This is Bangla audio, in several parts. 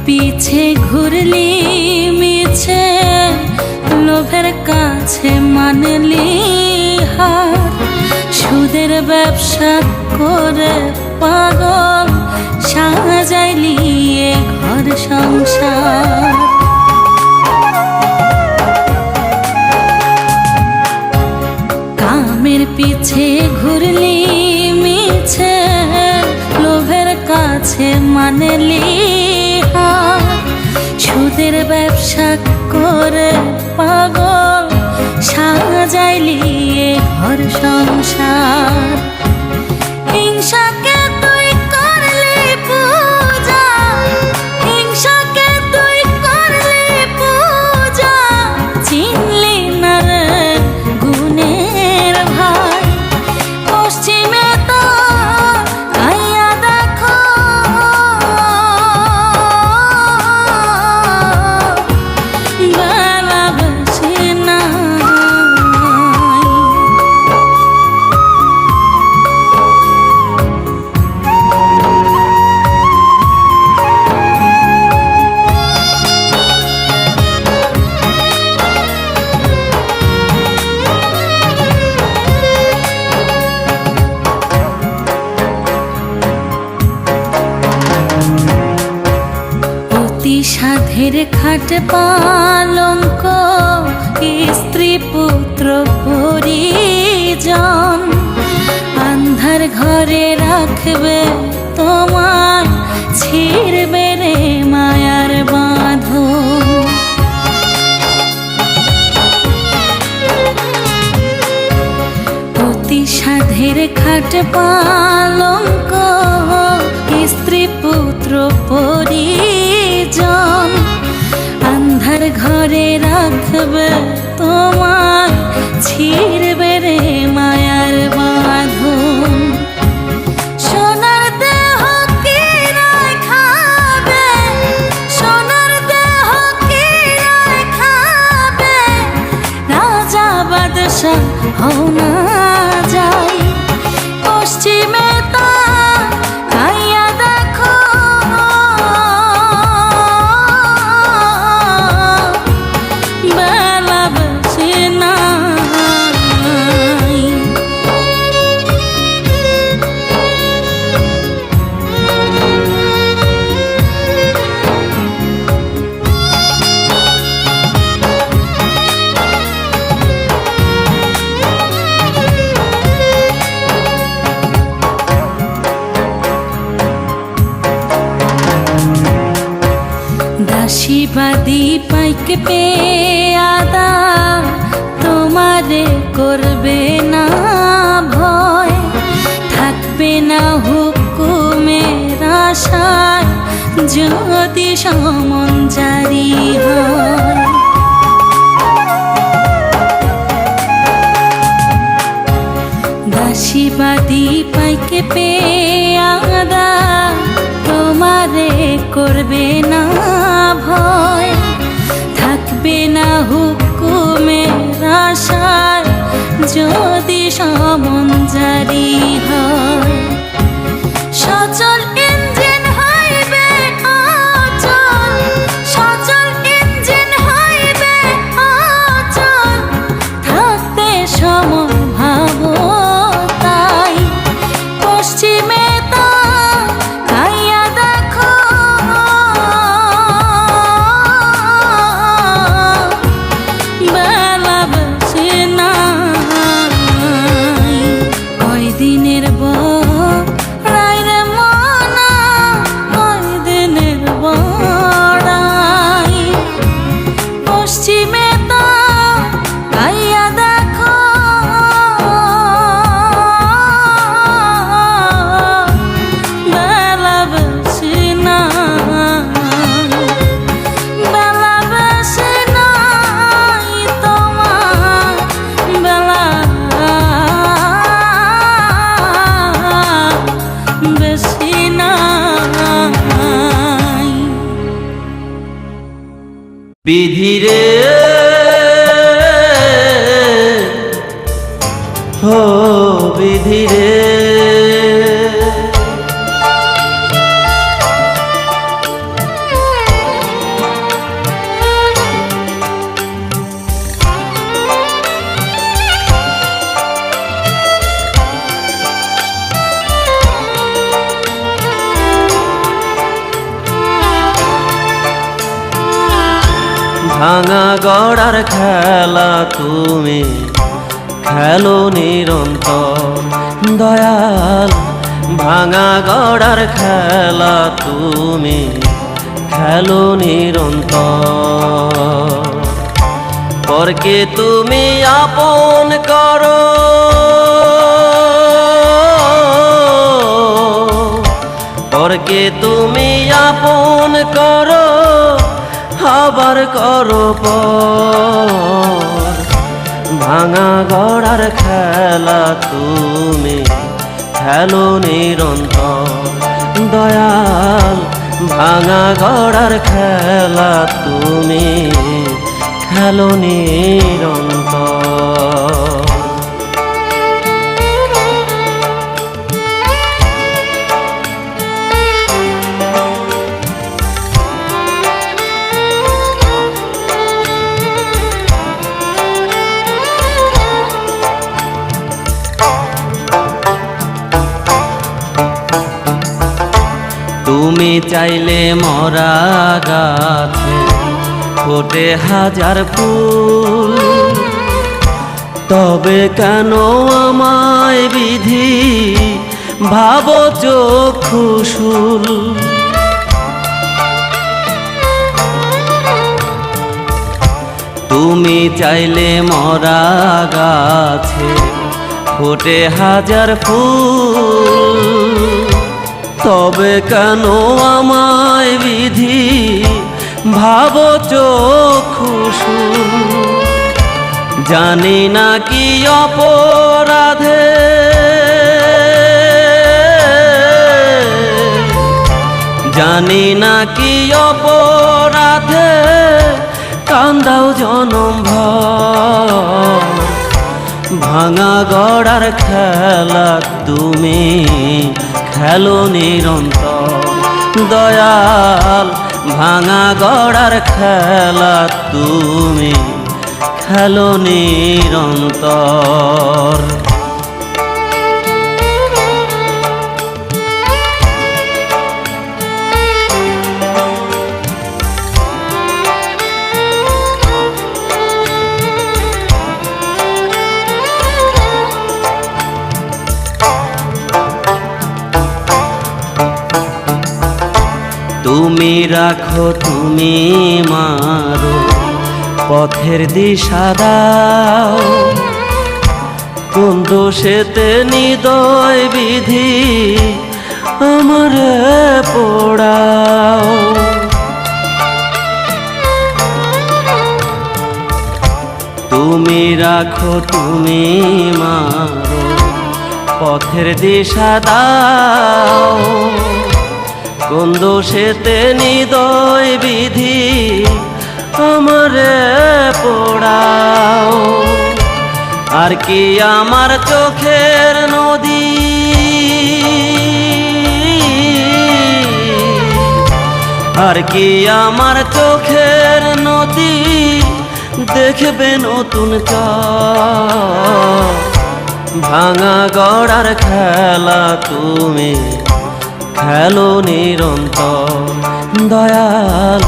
পিছে ঘুরলি মিছে, লোভের কাছে মানলি হার। সুদের ব্যবসা করে পাগল সাজাইলি এ ঘর সংসার। কামের পিছে ঘুরলি মিছে, লোভের কাছে মানলি হার। সুদের ব্যবসা করে পাগল সাজাইলি এ ঘর সংসার। হিংসাকে তুই করলি পূজা, হিংসাকে তুই করলি পূজা। চিনলি না রে গুণের ভাই, পশ্চিমে তো আইয়া দেখো বেলা বেশি নাই। সাধের খাট পালঙ্ক, স্ত্রী পুত্র পরিজন। আন্ধার ঘরে রাখবে তোমায়, ছিড়বে রে মায়ার বাঁধন। অতি সাধের খাট পালঙ্ক, স্ত্রী পুত্র পরিজন। আন্ধার ঘরে রাখবে তোমায়, ছিড়বে রে মায়ার বাঁধন। সোনার দেহ কিরায় খাবে, সোনার দেহ কিরায় খাবে। রাজা বাদশা হও না যাই, পশ্চিমে তা আইয়া দেখো বেলা বেশি নাই। দাসীবাদী পাইকে পেয়াদা, তোমারে করবে না ভয়। থাকবে না হুকুমের আশায়, যদি সমন জারি হয়। দাসীবাদী পাইকে পেয়াদা, তোমারে করবে না ভয়। থাকবে না হুকুমের আশায়, যদি সমন জারি হয়। সচল ইঞ্জিন হইবে অচল, সচল ইঞ্জিন হইবে অচল। থাকতে সময় ভাবো তাই, পশ্চিমে তা আইয়া দেখো বেলা বেশি নাই। কয়দিনের বড়াই রে মনা, কয়দিনের বড়াই। পশ্চিমে তা আইয়া দেখো বেলা বেশি নাই, বেলা বেশি নাই তোমার, বেলা বেশি নাই। বিধিরে হো বিধিরে, ভাঙা গড়ার খেলা তুমি খেলো নিরন্তর দয়াল, ভাঙা গড়ার খেলা তুমি খেলো নিরন্তর। পরকে তুমি আপন করো, পরকে তুমি আপন করো, আবার করো পর। ভাঙা গড়ার খেলা তুমি খেলো নিরন্তর দয়াল, ভাঙা গড়ার খেলা তুমি খেলো নিরন্তর। তুমি চাইলে মরা গাছে ফোটে হাজার ফুল, তবে কেন আমায় বিধি ভাবো চক্ষুশূল। তুমি চাইলে মরা গাছে ফোটে হাজার ফুল, তবে কেন আমায় বিধি ভাবো চক্ষুশূল। জানি না কি অপরাধে, জানি না কি অপরাধে কান্দাও জনম ভর। ভাঙা গড়ার খেলা তুমি খেলো নিরন্তর দয়াল, ভাঙা গড়ার খেলা তুমি খেলো নিরন্তর। তুমি রাখো তুমি মারো পথের দিশা দাও, কোন দোষেতে নিদয় বিধি আমার পোড়াও। তুমি রাখো তুমি মারো পথের দিশা দাও, কোন দোষেতে নিদয় বিধি আমারে পোড়াও। আর কি আমার চোখের নদী, আর কি আমার চোখের নদী দেখবে নতুন চর। ভাঙা গড়ার খেলা তুমি খেলো নিরন্তর দয়াল,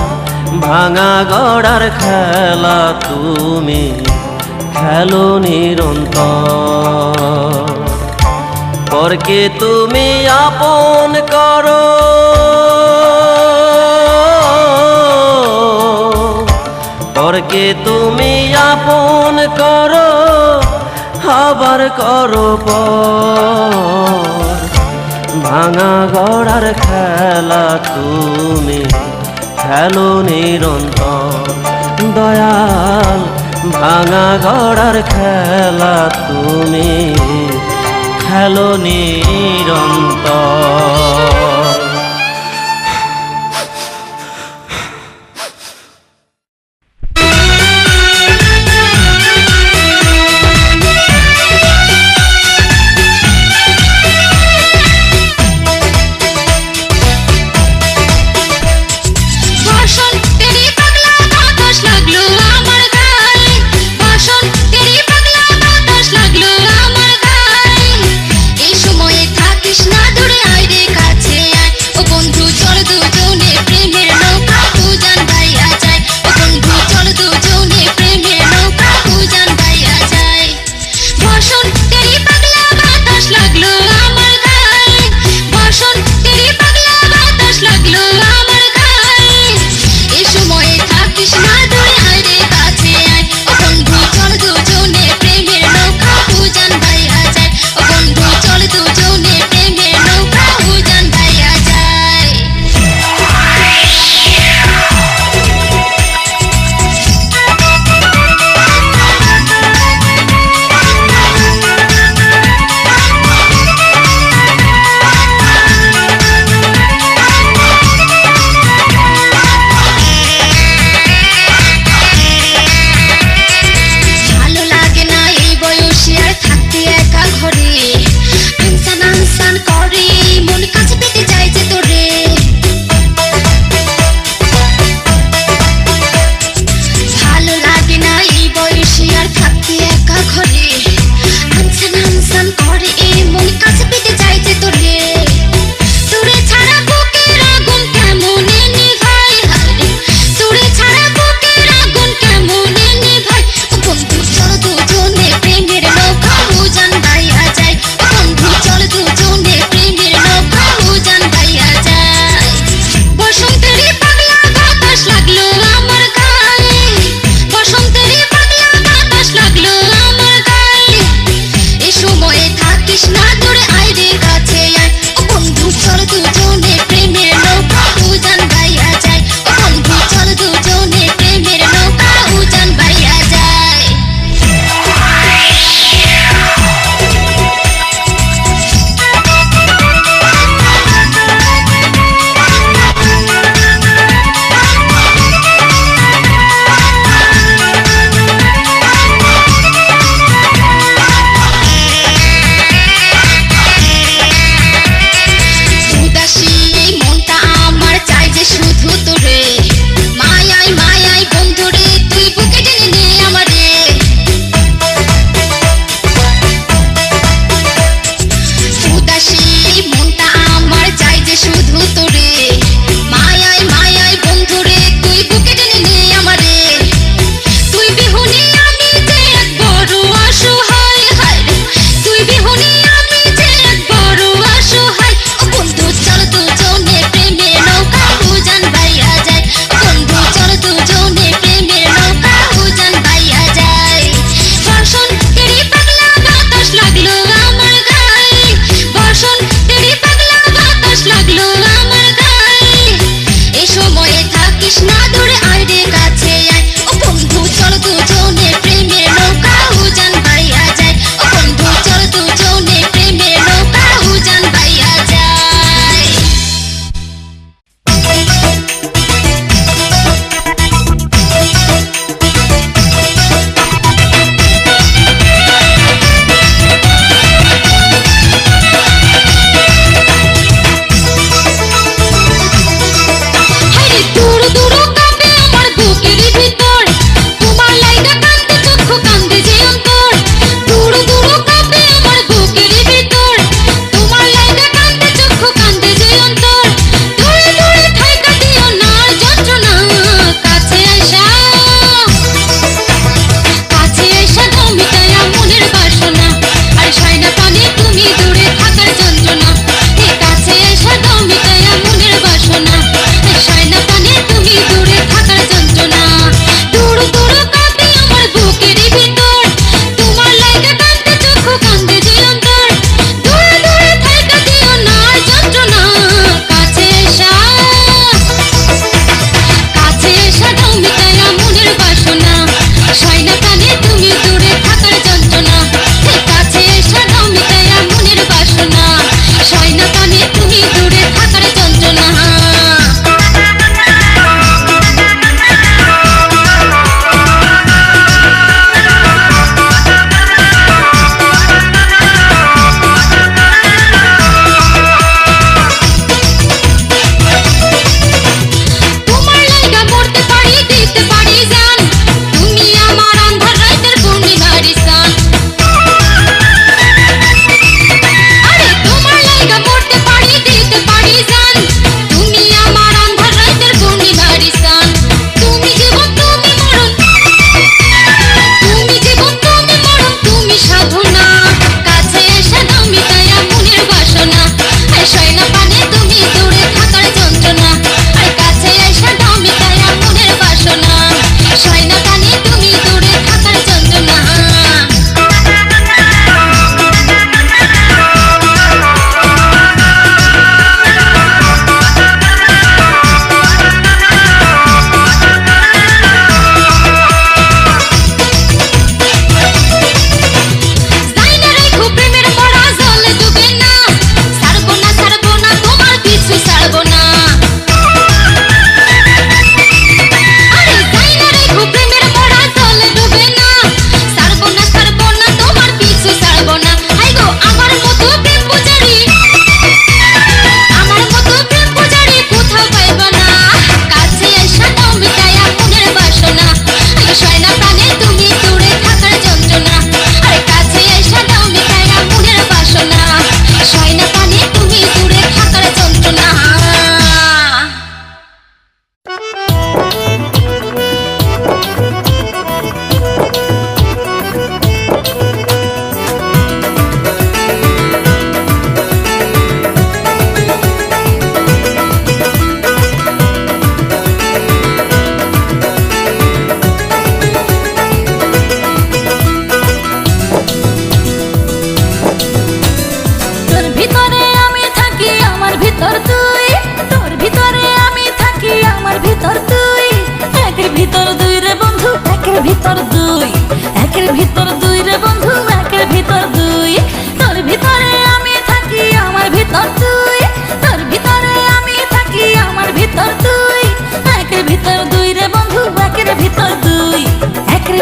ভাঙা গড়ার খেলা তুমি খেলো নিরন্তর। পরকে তুমি আপন করো, পরকে তুমি আপন করো, আবার করো পর। ভাঙা গড়ার খেলা তুমি খেলো নিরন্তর দয়াল, ভাঙা গড়ার খেলা তুমি খেলো নিরন্তর। এই সময়ে থাকিস না দূরে আয় রে কাছে।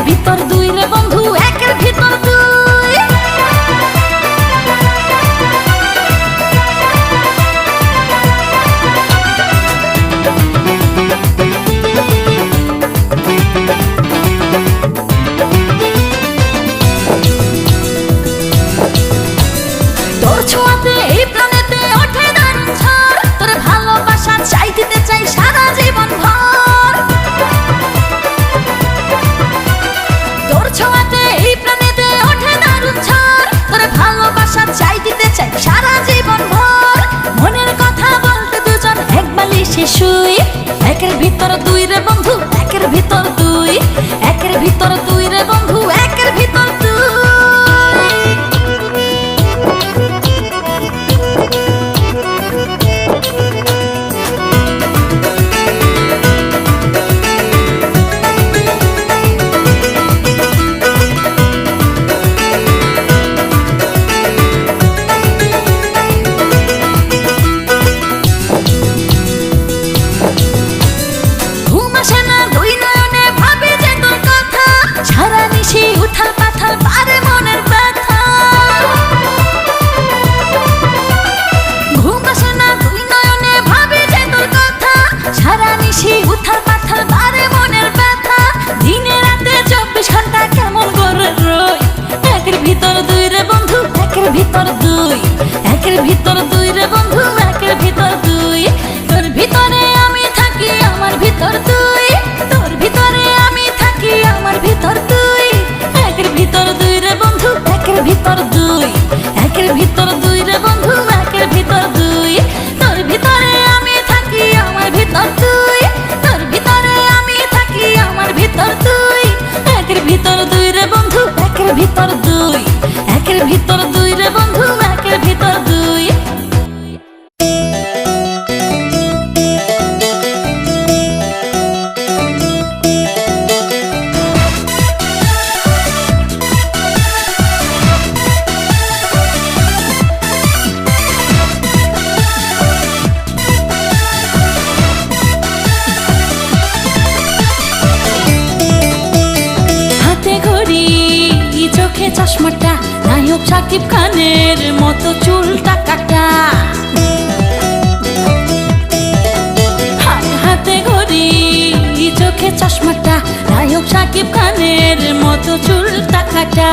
ভিতর দুই রে বন্ধু, একের ভিতর দুই। তোর ছোঁয়াতে এই প্রাণেতে ওঠে দারুণ ঝড়, তোর ভালোবাসা চাই দিতে চাই সারা জীবন ভর। তোর ছোঁয়াতে এই প্রাণেতে ওঠে দারুণ ঝড়, তোর ভালোবাসা চাই দিতে চাই সারা জীবন ভর। মনের কথা বলতে দুজন এক বালিশে শুই, একের ভিতর দুই রে বন্ধু, একের ভিতর দুই। একের ভিতর দুই রে বন্ধু, একের ভিতর দুই। ঘুম আসে না দুই নয়নে, ভাবি যে তোর কথা, সারা নিশি উথাল পাথাল পারে মনের ব্যথা। ঘুম আসে না দুই নয়নে, ভাবি যে তোর কথা, সারা নিশি উথাল পাথাল পারে মনের ব্যথা। দিনে রাতে 24 ঘন্টা কেমন করে রই, একের ভিতর দুই রে বন্ধু, একের ভিতর দুই। একের ভিতর দুই রে বন্ধু, একের ভিতর দুই। তোর ভিতরে আমি থাকি, আমার ভিতর তুই। তোর ভিতরে আমি থাকি, আমার ভিতর তুই। একের ভিতর দুই রে বন্ধু, একের ভিতর দুই। একের ভিতর দুই রে বন্ধু, একের ভিতর দুই। তোর ভিতরে আমি থাকি, আমার ভিতর তুই। তোর ভিতরে আমি থাকি, আমার ভিতর তুই। একের ভিতর দুই রে বন্ধু, একের ভিতর দুই। একের ভিতর দুই রে বন্ধু, একের ভিতর দুই। হাতে ঘড়ি, চোখে চশমাটা, নায়ক শাকিব খানের মতো চুলটা কাটা। হাতে ঘড়ি, চোখে চশমাটা, নায়ক শাকিব খানের মতো চুলটা কাটা।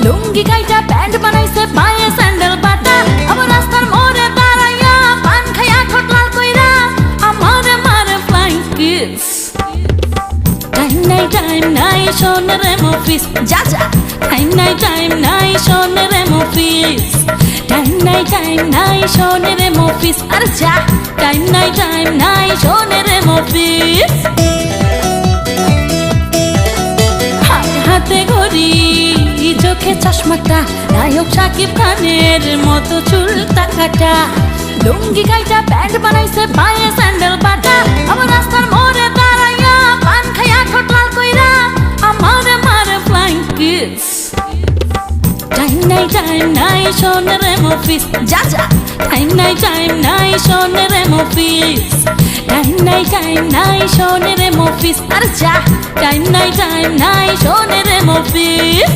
লুঙ্গি গাইটা প্যান্ট বানাইছে, পায়ে স্যান্ডেল বাটা। আবার রাস্তার মোড়ে দাঁড়াইয়া পান খাইয়া ঠোঁট লাল কইরা আমারে মারে ফ্লাইং কিস। টাইম নাই শোনের মফিস, যা যা। টাইম নাই শোনের মফিস। টাইম নাই শোনের মফিস, আর যা। টাইম নাই শোনের মফিস। হাতে ঘড়ি, চোখে চশমাটা, নায়ক শাকিব খানের মতো চুলটা কাটা। লুঙ্গি গাইটা প্যান্ট বানাইছে, পায়ে স্যান্ডেল বাটা। আবার রাস্তার মোড়ে দাঁড়াইয়া পান খাইয়া ঠোঁট লাল কইরা আমারে মারে ফ্লাইং কিস। টাইম নাই শোনের মফিস, যা যা। টাইম নাই শোনের মফিস। টাইম নাই শোনের মফিস, আর যা। টাইম নাই শোনের মফিস।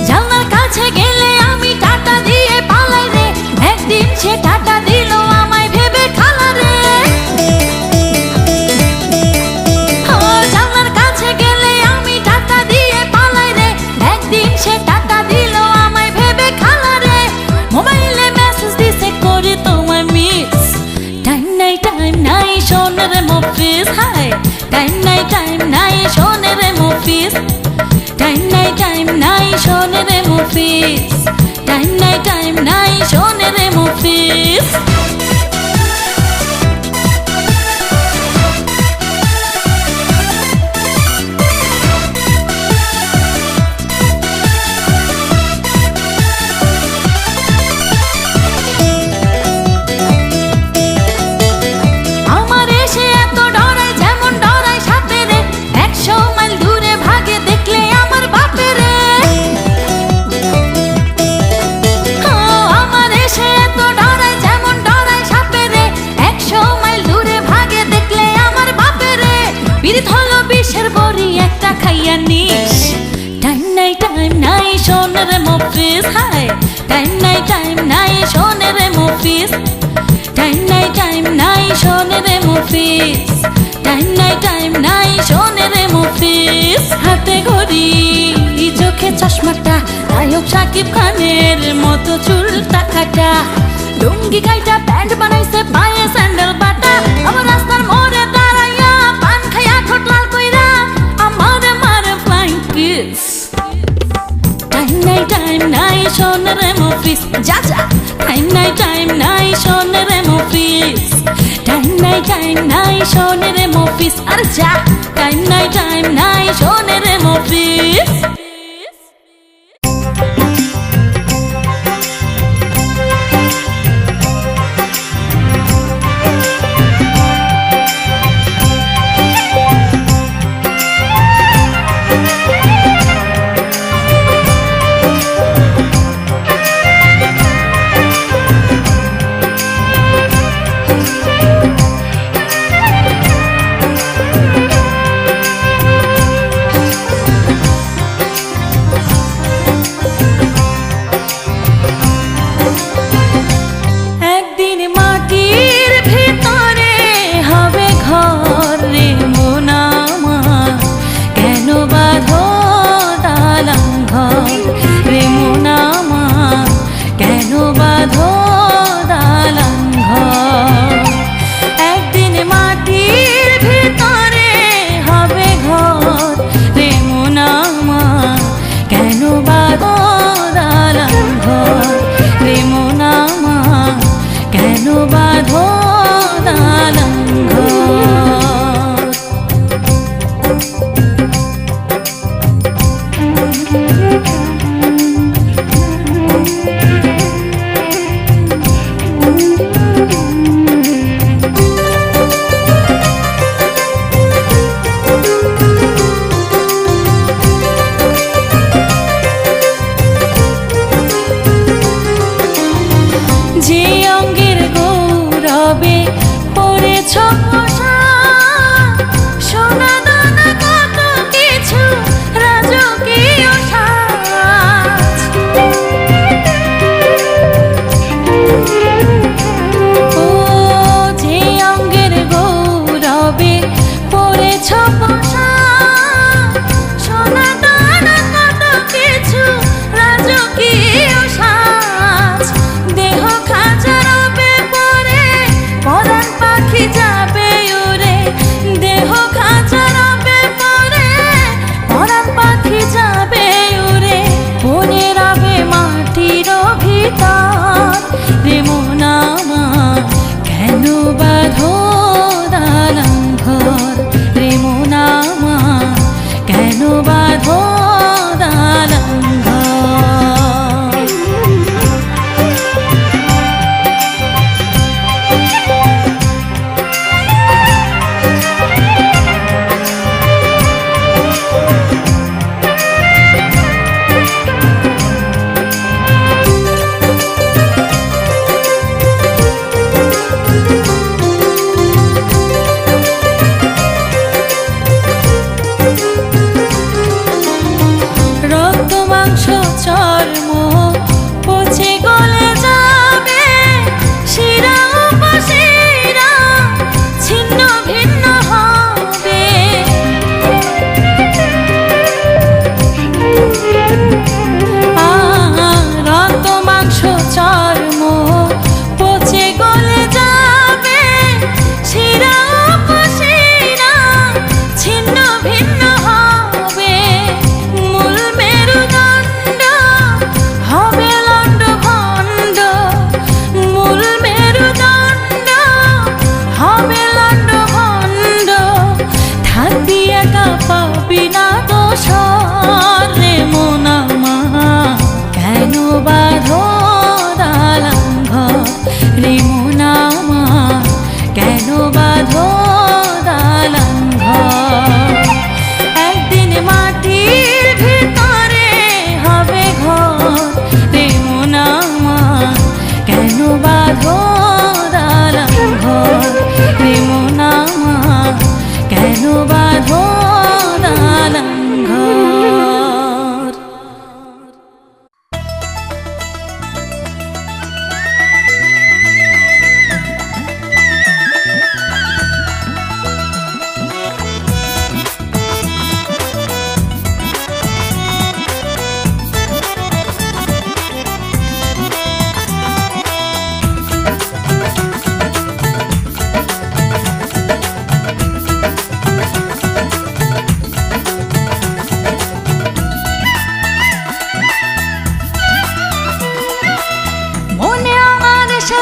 জানলার কাছে গেলে আমি টাটা দিয়ে পালাই রে, একদিন সে টাটা দিল আমায় ভেবে খালা রে। জানলার কাছে গেলে আমি টাটা দিয়ে পালাই রে, একদিন সে টাটা দিল আমায় ভেবে খালা রে। মোবাইলে মেসেজ দিছে করে তোমায় মিস। টাইম নাই শোনের মফিস। হাই টাইম নাই শোনের মফিস। টাইম নাই শোনের মফিস। টাইম নাই শোনের মফিস। আমার অফিস, টাইম নাই শোনে রে মফিস, টাইম নাই শোনে রে মফিস। হাতে ঘড়ি চোখে চশমাটা, নায়ক শাকিব খানের মতো চুলটা কাটা, লুঙ্গি গাইটা প্যান্ট বানাইছে পায়ে স্যান্ডেল বাটা, আমার রাস্তার মোড়ে দাঁড়াইয়া পান খাইয়া ঠোঁট লাল কইরা আমারে মারে ফ্লাইং কিস। টাইম নাই শোনে রে মফিস, যা যা টাইম নাই শোনে রে মফিস, টাইম নাই শোনে রে মফিস, আর যা টাইম নাই শোনে রে মফিস। বাঁধো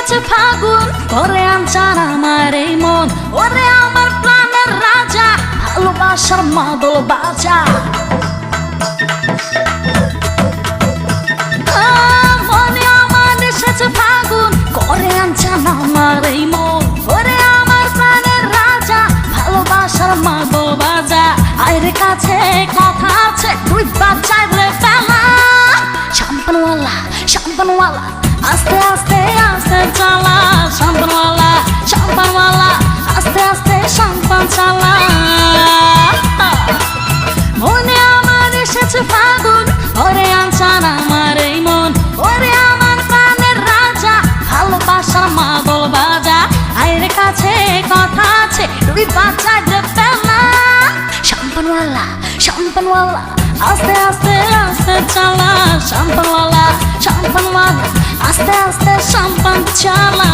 এসেছে ফাগুন করে আনচান আমার এই মন ওরে আমার প্রাণের রাজা ভালোবাসার মাদল বাজা মনে আমার এসেছে ফাগুন করে আনচান আমার এই মন ওরে আমার প্রাণের রাজা ভালোবাসার মাদল বাজা আইরে কাছে কথা আছে তুই বাচ্চায় রে ফেলা শাম্পানওয়ালা শাম্পানওয়ালা আস্তে আস্তে আস্তে চালা শাম্পানওয়ালা শাম্পানওয়ালা আস্তে আস্তে শাম্পান চালা মনে আমার এসেছে ফাগুন ওরে আনচান আমার এই মন ওরে আমার প্রাণের রাজা ভালোবাসার মাদল বাজা আইরে কাছে কথা আছে তুই বাচ্চায় রে ফেলা শাম্পানওয়ালা শাম্পানওয়ালা আস্তে আস্তে আস্তে চালা শাম্পানওয়ালা শাম্পানওয়ালা আস্তে আস্তে শাম্পান চালা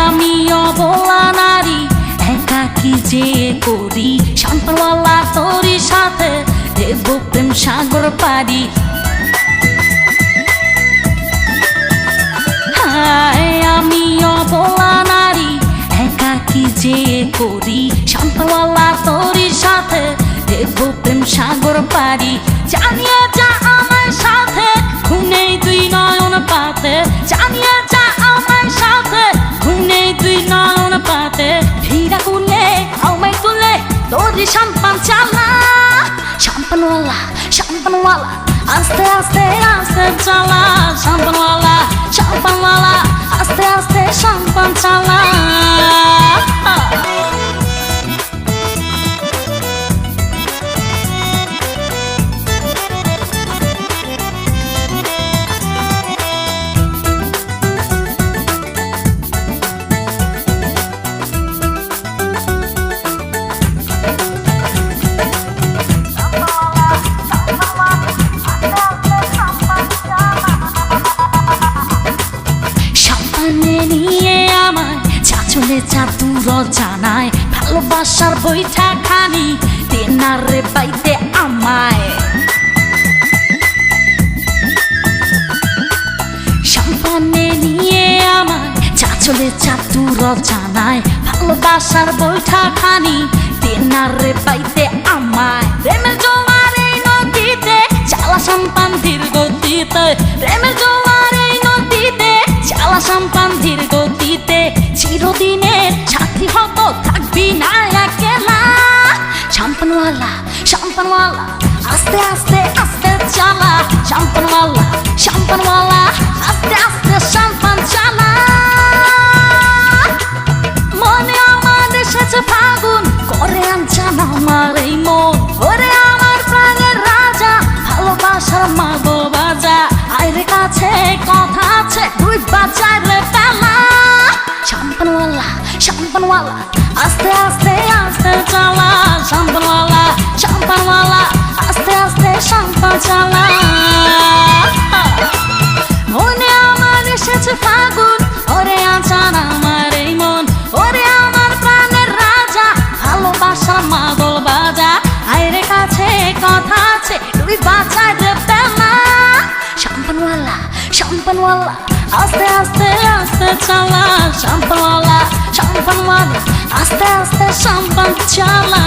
আমি অবলা নারী একাকি যে করি শাম্পানওয়ালা তোর সাথে দেব প্রেম সাগর পারি আমি অবলা নারী একাকি যে করি শাম্পানওয়ালা তোর সাথে দেব প্রেম সাগর পারি জানিয়ে যা আমার সাথে খুনে তুই নয়ন পাতে জানিয়ে যা আমার সাথে খুনে তুই নয়ন পাতে ভিড়া কুলে আমায় তুলে তোরই শাম্পান চালা শাম্পানওয়ালা শাম্পানওয়ালা আস্তে আস্তে আস্তে চালা শাম্পানওয়ালা শাম্পানওয়ালা আস্তে আস্তে শাম্পান চালা চাতুর জানায় ভালোবাসার বইটা খানি তেনারে বাইতে আমায় শাম্পানে নিয়ে আমায় চাচলে চাতুর জানায় ভালোবাসার বইটা খানি তেনারে বাইতে আমায় প্রেমের জোয়ার এই নদীতে চালা শাম্পান ধীর গতিতে প্রেমের জোয়ার এই নদীতে চালা শাম্পান ধীর গতিতে চিরদিনের সাথী হব থাকবি না একলা শাম্পানওয়ালা শাম্পানওয়ালা আস্তে আস্তে আস্তে চালা শাম্পানওয়ালা শাম্পানওয়ালা আস্তে আস্তে শাম্পান চালা মনে আমার এসেছে ফাগুন করে আনচান আমার এই মন ওরে আমার প্রাণের রাজা ভালোবাসার মাদল বাজা আইরে কাছে কথা আছে তুই বাচ্চায় রে ফেলা শাম্পানওয়ালা শাম্পানওয়ালা আস্তে আস্তে আস্তে চালা শাম্পানওয়ালা শাম্পানওয়ালা আস্তে আস্তে শাম্পান চালা মনে আমার এসেছে ফাগুন ওরে আনচান আমার এই মন ওরে আমার প্রাণের রাজা ভালোবাসার মাদল বাজা আইরে কাছে কথা আছে তুই বাচ্চায় রে ফেলা শাম্পানওয়ালা শাম্পানওয়ালা আস্তে আস্তে আস্তে চালা শাম্পানওয়ালা শাম্পানওয়ালা আস্তে আস্তে শাম্পান চালা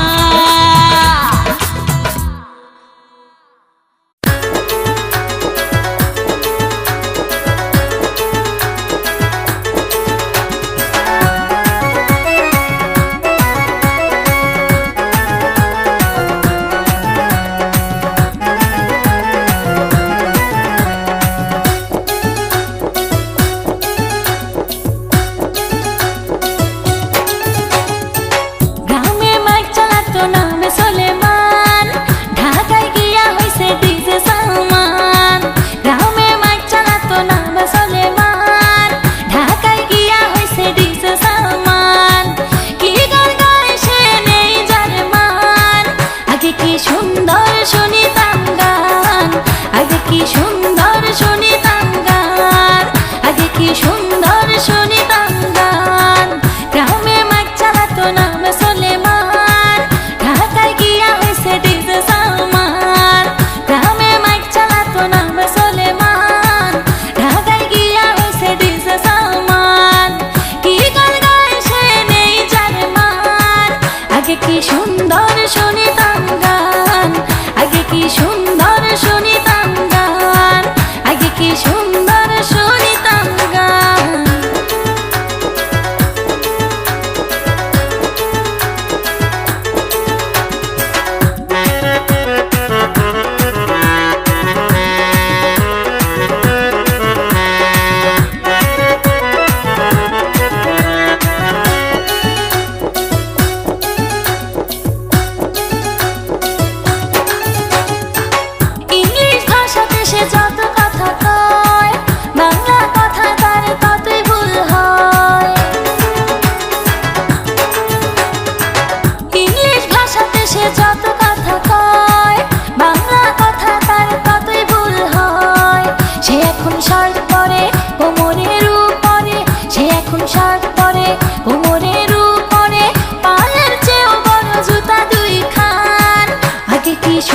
গ্রামে মাইক চালাতো নামে সোলেমান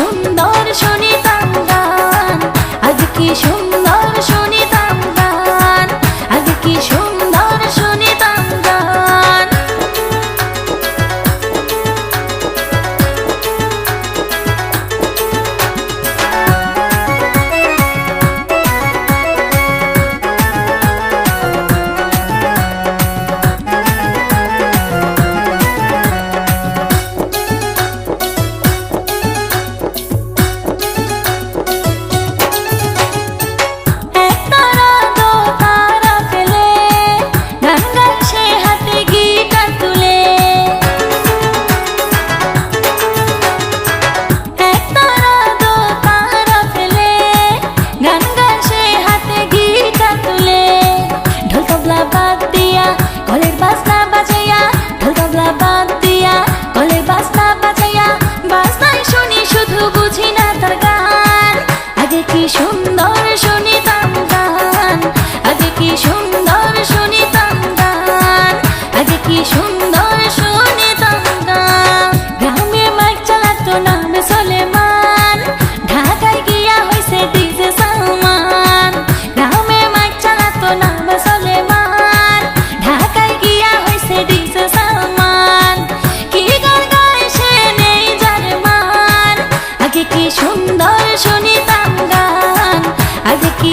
সুন্দর শুনিতাম গান, আগে কি সুন্দর শুনিতাম গান, আগে কি সুন্দর শুনিতাম গান। একতারা দো তারা ফেলে গান গায় সে হাতে গিটার তুলে, একতারা দো তারা ফেলে গান গায় সে হাতে গিটার তুলে। ঢোল তবলা বাদ দিয়া কলের বাজনা বাজাইয়া, ঢোল তবলা বাদ দিয়া কলের বাজনা বাজাইয়া, বাজনায় শুনি শুধু বুঝি না তার গান। আগে কি সুন্দর শুনিতাম গান, আগে কি সুন্দর শুনিতাম গান, আগে কি সুন্দর শুনিতাম গান। গ্রামে মাইক চালাতো নামে সলেমান, ঢাকায় গিয়া হইছে ডিজে সালমান। গ্রামে মাইক চালাতো নামে সলেমান, ঢাকায় গিয়া হইছে ডিজে সালমান। কি গান গায় সে নেই যার মান, আগে কি সুন্দর শুনিতাম গান, আগে কি